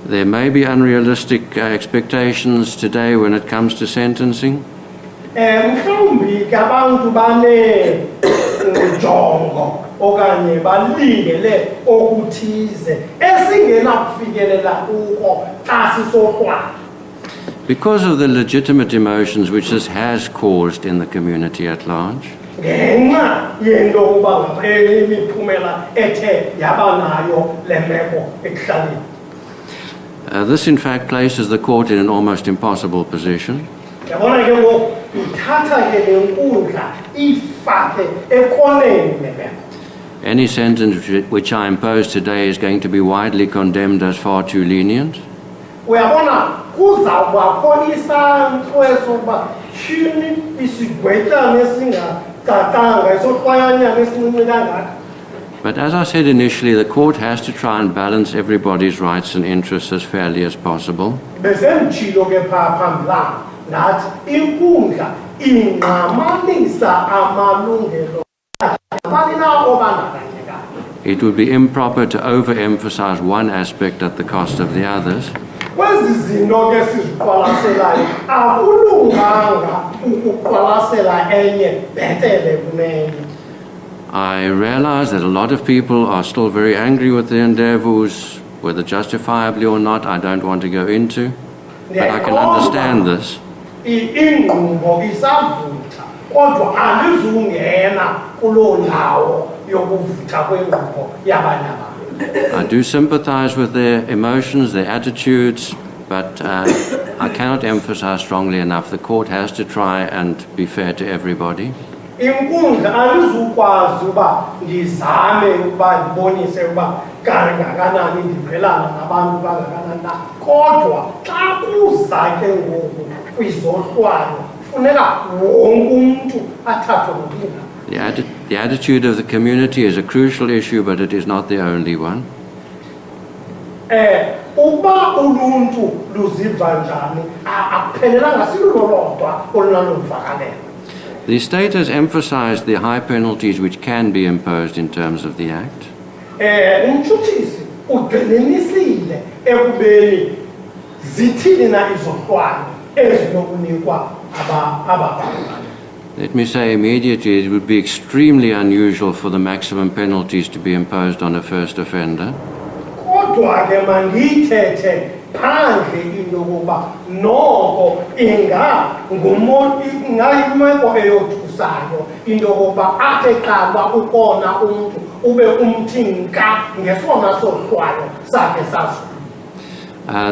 There may be unrealistic expectations today when it comes to sentencing. Because of the legitimate emotions which this has caused in the community at large, this in fact places the court in an almost impossible position. Any sentence which I impose today is going to be widely condemned as far too lenient. But as I said initially, the court has to try and balance everybody's rights and interests as fairly as possible. It would be improper to overemphasize one aspect at the cost of the others. I realize that a lot of people are still very angry with the Ndevus, whether justifiably or not, I don't want to go into, but I can understand this. I do sympathize with their emotions, their attitudes, but I cannot emphasize strongly enough the court has to try and be fair to everybody. The attitude of the community is a crucial issue, but it is not the only one. The state has emphasized the high penalties which can be imposed in terms of the Act. Let me say immediately, it would be extremely unusual for the maximum penalties to be imposed on a first offender.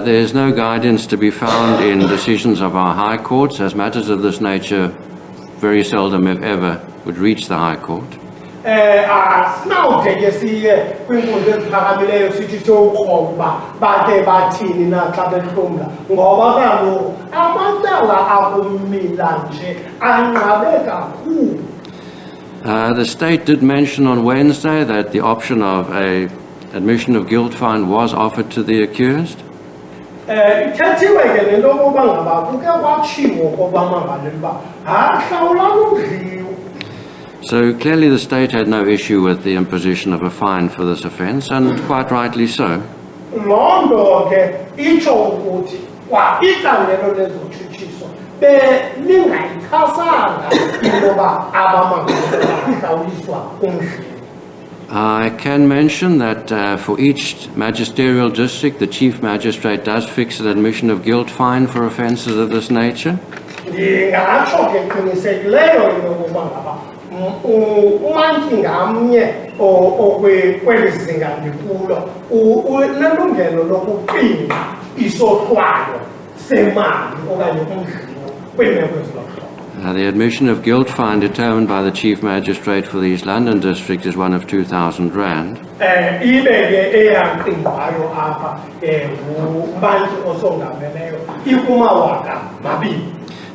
There is no guidance to be found in decisions of our high courts, as matters of this nature very seldom, if ever, would reach the High Court. The state did mention on Wednesday that the option of an admission of guilt fine was offered to the accused. So clearly the state had no issue with the imposition of a fine for this offence, and quite rightly so. I can mention that for each magisterial district, the chief magistrate does fix an admission of guilt fine for offences of this nature. The admission of guilt fine determined by the Chief Magistrate for the East London District is one of 2,000 rand.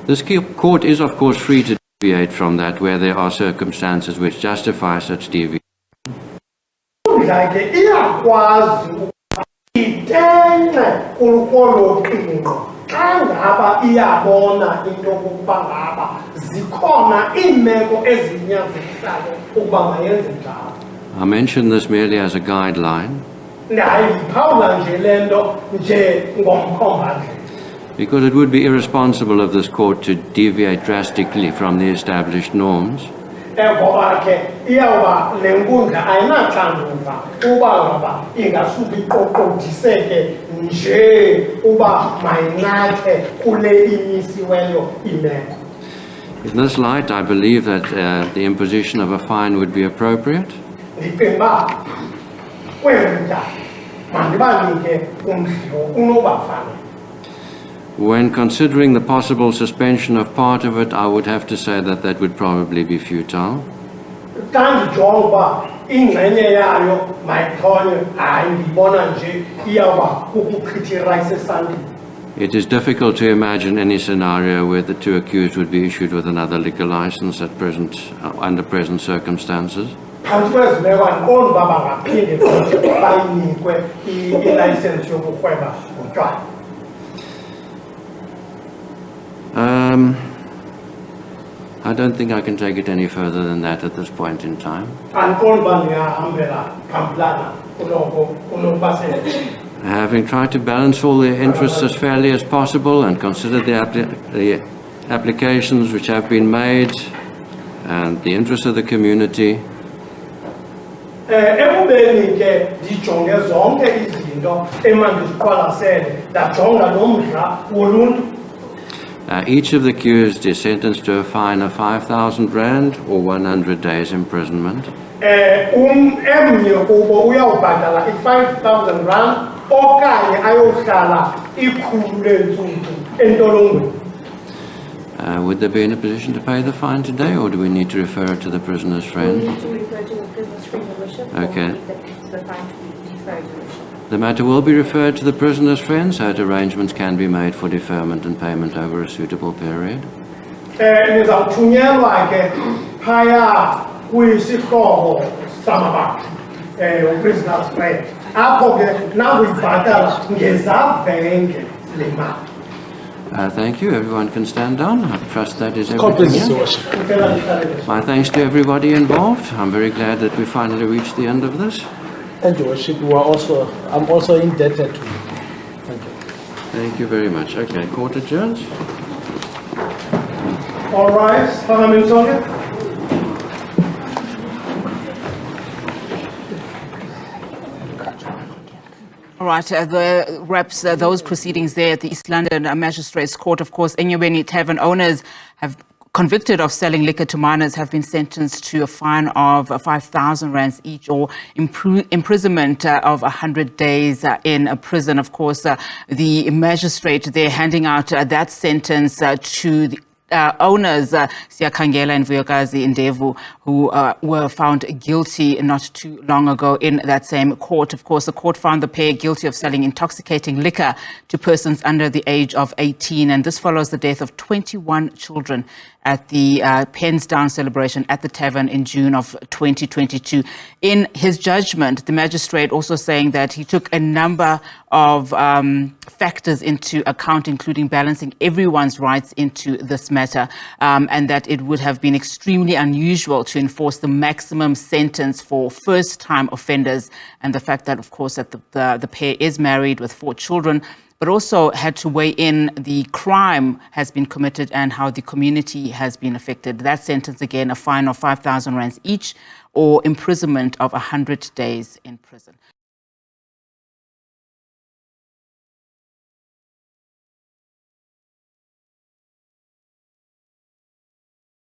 This court is of course free to deviate from that where there are circumstances which justify such deviation. I mention this merely as a guideline because it would be irresponsible of this court to deviate drastically from the established norms. In this light, I believe that the imposition of a fine would be appropriate. When considering the possible suspension of part of it, I would have to say that that would probably be futile. It is difficult to imagine any scenario where the two accused would be issued with another liquor license at under present circumstances. I don't think I can take it any further than that at this point in time. Having tried to balance all the interests as fairly as possible and consider the applications which have been made and the interests of the community, each of the accused is sentenced to a fine of 5,000 rand or 100 days imprisonment. 5,000 rand okanye ayohlala ikhulu lentsuku entolongweni. Would they be in a position to pay the fine today, or do we need to refer it to the prisoner's friend? We need to refer to the prisoner's friend, Your Worship. Okay. The fine to be deferred, Your Worship. The matter will be referred to the prisoner's friend, so that arrangements can be made for deferment and payment over a suitable period. Nizawuthunyelwa ke phaya kwisihlobo samabantu prisoner's friend. Apho ke nakuyibhatala ngezavenge le mali. Thank you. Everyone can stand down. I trust that is everything. My thanks to everybody involved. I'm very glad that we finally reached the end of this. And Your Worship, I'm also indebted to you. Thank you. Thank you very much. Okay, court adjourns. All right, Parliament. All right, the wraps those proceedings there at the East London Magistrates Court. Of course, Enyobeni Tavern owners have convicted of selling liquor to minors have been sentenced to a fine of 5,000 rands each, or imprisonment of 100 days in prison. Of course, the magistrate there handing out that sentence to the owners, Siyakhangela and Vuyokazi Ndevu, who were found guilty not too long ago in that same court. Of course, the court found the pair guilty of selling intoxicating liquor to persons under the age of 18. And this follows the death of 21 children at the Pens Down celebration at the tavern in June of 2022. In his judgment, the magistrate also saying that he took a number of factors into account, including balancing everyone's rights into this matter, and that it would have been extremely unusual to enforce the maximum sentence for first-time offenders, and the fact that, of course, that the pair is married with 4 children, but also had to weigh in the crime has been committed and how the community has been affected. That sentence, again, a fine of 5,000 rands each, or imprisonment of 100 days in prison.